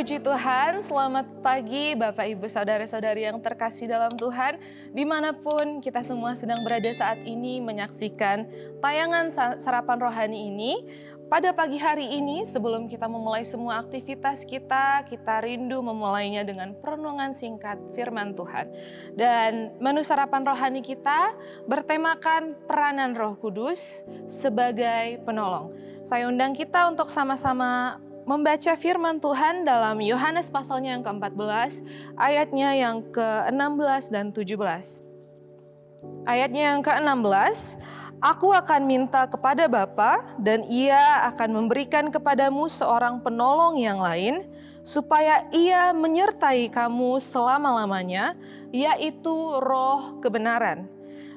puji Tuhan, selamat pagi Bapak Ibu Saudara-saudari yang terkasih dalam Tuhan. Dimanapun kita semua sedang berada saat ini menyaksikan tayangan Sarapan Rohani ini. Pada pagi hari ini sebelum kita memulai semua aktivitas kita rindu memulainya dengan perenungan singkat firman Tuhan. Dan menu Sarapan Rohani kita bertemakan peranan Roh Kudus sebagai penolong. Saya undang kita untuk sama-sama membaca firman Tuhan dalam Yohanes pasalnya yang ke-14, ayatnya yang ke-16 dan 17. Ayatnya yang ke-16, Aku akan minta kepada Bapa dan Ia akan memberikan kepadamu seorang penolong yang lain, supaya Ia menyertai kamu selama-lamanya, yaitu Roh kebenaran.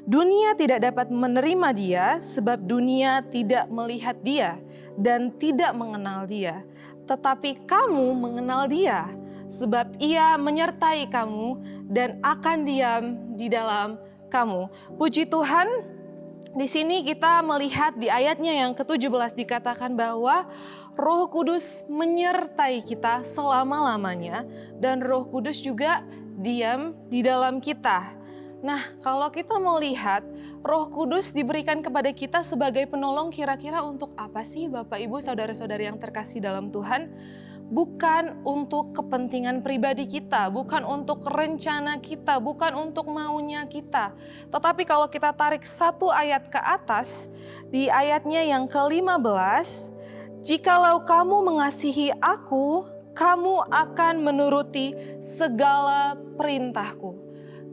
Dunia tidak dapat menerima Dia sebab dunia tidak melihat Dia dan tidak mengenal Dia. Tetapi kamu mengenal Dia sebab Ia menyertai kamu dan akan diam di dalam kamu. Puji Tuhan, di sini kita melihat di ayatnya yang ke-17 dikatakan bahwa Roh Kudus menyertai kita selama-lamanya dan Roh Kudus juga diam di dalam kita. Nah, kalau kita mau lihat Roh Kudus diberikan kepada kita sebagai penolong, kira-kira untuk apa sih Bapak Ibu Saudara-saudari yang terkasih dalam Tuhan? Bukan untuk kepentingan pribadi kita, bukan untuk rencana kita, bukan untuk maunya kita. Tetapi kalau kita tarik satu ayat ke atas, di ayatnya yang ke-15, jikalau kamu mengasihi aku, kamu akan menuruti segala perintahku.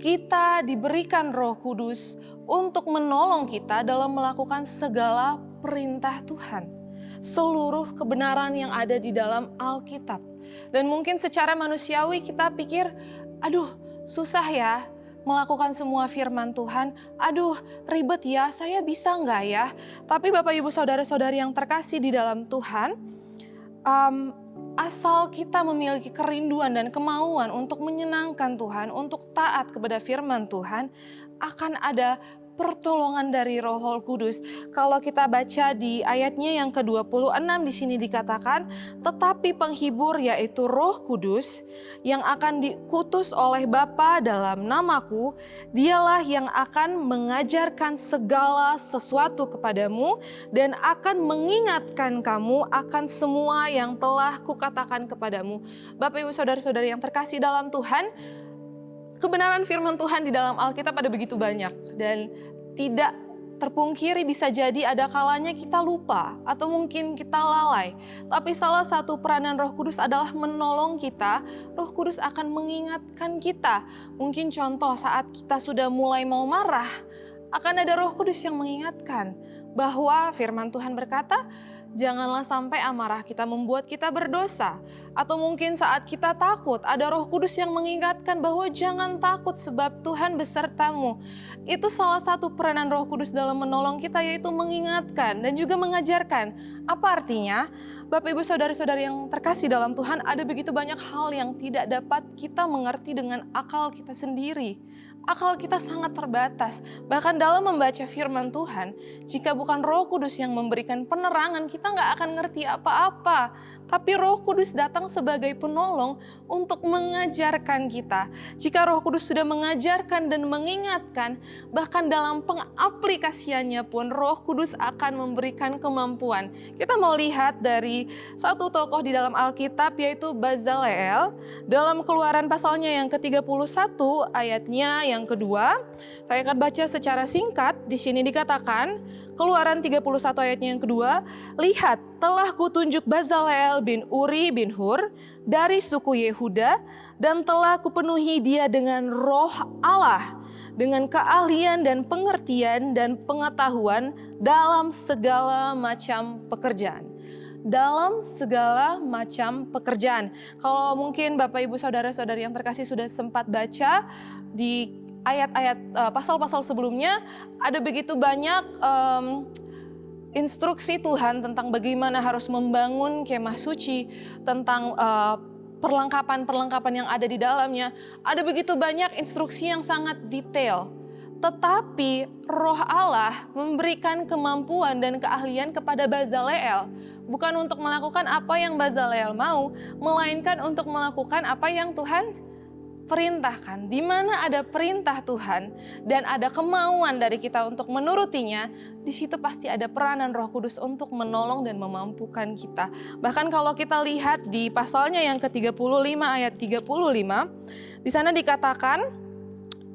Kita diberikan Roh Kudus untuk menolong kita dalam melakukan segala perintah Tuhan. Seluruh kebenaran yang ada di dalam Alkitab. Dan mungkin secara manusiawi kita pikir, aduh susah ya melakukan semua firman Tuhan. Aduh ribet ya, saya bisa nggak ya? Tapi Bapak Ibu Saudara-saudari yang terkasih di dalam Tuhan, asal kita memiliki kerinduan dan kemauan untuk menyenangkan Tuhan, untuk taat kepada firman Tuhan, akan ada pertolongan dari Roh Kudus. Kalau kita baca di ayatnya yang ke-26 di sini dikatakan, tetapi penghibur yaitu Roh Kudus yang akan dikutus oleh Bapa dalam namaku, dialah yang akan mengajarkan segala sesuatu kepadamu dan akan mengingatkan kamu akan semua yang telah kukatakan kepadamu. Bapak Ibu Saudara-saudari yang terkasih dalam Tuhan, kebenaran firman Tuhan di dalam Alkitab ada begitu banyak dan tidak terpungkiri bisa jadi ada kalanya kita lupa atau mungkin kita lalai. Tapi salah satu peranan Roh Kudus adalah menolong kita. Roh Kudus akan mengingatkan kita. Mungkin contoh saat kita sudah mulai mau marah, akan ada Roh Kudus yang mengingatkan bahwa firman Tuhan berkata, janganlah sampai amarah kita membuat kita berdosa. Atau mungkin saat kita takut, ada Roh Kudus yang mengingatkan bahwa jangan takut sebab Tuhan besertamu. Itu salah satu peranan Roh Kudus dalam menolong kita, yaitu mengingatkan dan juga mengajarkan. Apa artinya? Bapak Ibu Saudara-saudari yang terkasih dalam Tuhan, ada begitu banyak hal yang tidak dapat kita mengerti dengan akal kita sendiri. Akal kita sangat terbatas. Bahkan dalam membaca firman Tuhan, jika bukan Roh Kudus yang memberikan penerangan, kita nggak akan ngerti apa-apa. Tapi Roh Kudus datang sebagai penolong untuk mengajarkan kita. Jika Roh Kudus sudah mengajarkan dan mengingatkan, bahkan dalam pengaplikasiannya pun Roh Kudus akan memberikan kemampuan. Kita mau lihat dari satu tokoh di dalam Alkitab, yaitu Bezaleel. Dalam Keluaran pasalnya yang ke-31 ayatnya yang kedua, saya akan baca secara singkat. Di sini dikatakan, Keluaran 31 ayatnya yang kedua, lihat telah kutunjuk Bezaleel bin Uri bin Hur dari suku Yehuda dan telah kupenuhi dia dengan roh Allah, dengan keahlian dan pengertian dan pengetahuan dalam segala macam pekerjaan. Dalam segala macam pekerjaan. Kalau mungkin Bapak Ibu Saudara-saudari yang terkasih sudah sempat baca di ayat-ayat pasal-pasal sebelumnya, ada begitu banyak instruksi Tuhan tentang bagaimana harus membangun kemah suci, tentang perlengkapan-perlengkapan yang ada di dalamnya. Ada begitu banyak instruksi yang sangat detail. Tetapi Roh Allah memberikan kemampuan dan keahlian kepada Bezaleel, bukan untuk melakukan apa yang Bezaleel mau, melainkan untuk melakukan apa yang Tuhan perintahkan. Di mana ada perintah Tuhan dan ada kemauan dari kita untuk menurutinya, di situ pasti ada peranan Roh Kudus untuk menolong dan memampukan kita. Bahkan kalau kita lihat di pasalnya yang ke-35 ayat 35, di sana dikatakan,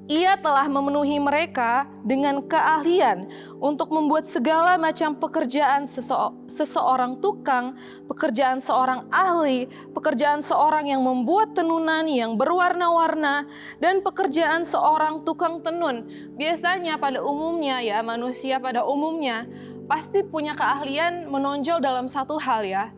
Ia telah memenuhi mereka dengan keahlian untuk membuat segala macam pekerjaan seseorang tukang, pekerjaan seorang ahli, pekerjaan seorang yang membuat tenunan yang berwarna-warna, dan pekerjaan seorang tukang tenun. Biasanya pada umumnya ya, manusia pada umumnya pasti punya keahlian menonjol dalam satu hal ya.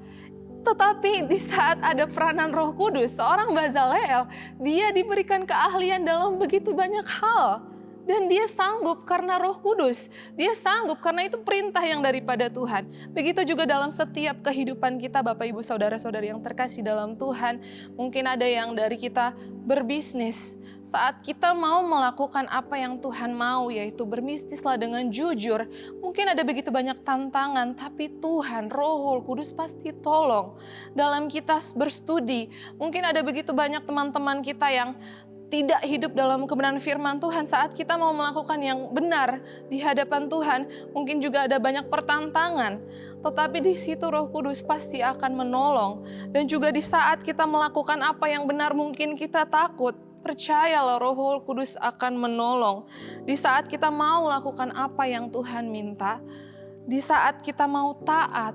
Tetapi di saat ada peranan Roh Kudus, seorang Bezaleel, dia diberikan keahlian dalam begitu banyak hal. Dan dia sanggup karena Roh Kudus. Dia sanggup karena itu perintah yang daripada Tuhan. Begitu juga dalam setiap kehidupan kita, Bapak Ibu Saudara-saudari yang terkasih dalam Tuhan. Mungkin ada yang dari kita berbisnis. Saat kita mau melakukan apa yang Tuhan mau, yaitu berbisnislah dengan jujur. Mungkin ada begitu banyak tantangan, tapi Tuhan, Roh Kudus pasti tolong. Dalam kita berstudi, mungkin ada begitu banyak teman-teman kita yang tidak hidup dalam kebenaran firman Tuhan. Saat kita mau melakukan yang benar di hadapan Tuhan, mungkin juga ada banyak pertentangan. Tetapi di situ Roh Kudus pasti akan menolong. Dan juga di saat kita melakukan apa yang benar, mungkin kita takut. Percayalah, Roh Kudus akan menolong. Di saat kita mau lakukan apa yang Tuhan minta, di saat kita mau taat,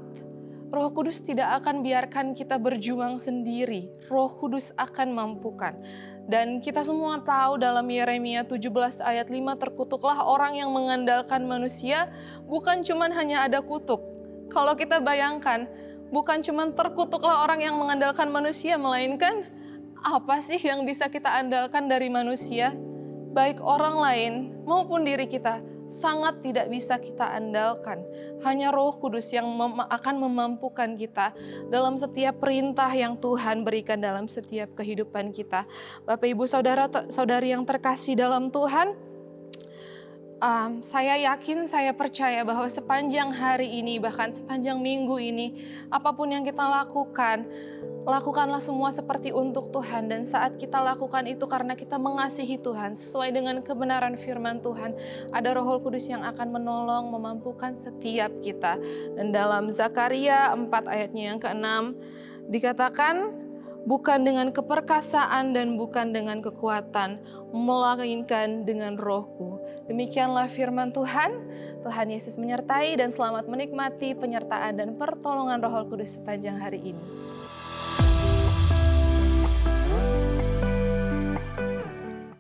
Roh Kudus tidak akan biarkan kita berjuang sendiri. Roh Kudus akan mampukan. Dan kita semua tahu dalam Yeremia 17 ayat 5, terkutuklah orang yang mengandalkan manusia, bukan cuma hanya ada kutuk. Kalau kita bayangkan, bukan cuma terkutuklah orang yang mengandalkan manusia, melainkan apa sih yang bisa kita andalkan dari manusia? Baik orang lain maupun diri kita, sangat tidak bisa kita andalkan. Hanya Roh Kudus yang akan memampukan kita dalam setiap perintah yang Tuhan berikan dalam setiap kehidupan kita. Bapak Ibu Saudara-saudari yang terkasih dalam Tuhan, saya yakin, saya percaya bahwa sepanjang hari ini, bahkan sepanjang minggu ini, apapun yang kita lakukan, lakukanlah semua seperti untuk Tuhan. Dan saat kita lakukan itu karena kita mengasihi Tuhan, sesuai dengan kebenaran firman Tuhan, ada Roh Kudus yang akan menolong, memampukan setiap kita. Dan dalam Zakaria 4 ayatnya yang ke-6 dikatakan, bukan dengan keperkasaan dan bukan dengan kekuatan, melainkan dengan Roh-Ku. Demikianlah firman Tuhan. Tuhan Yesus menyertai dan selamat menikmati penyertaan dan pertolongan Roh Kudus sepanjang hari ini.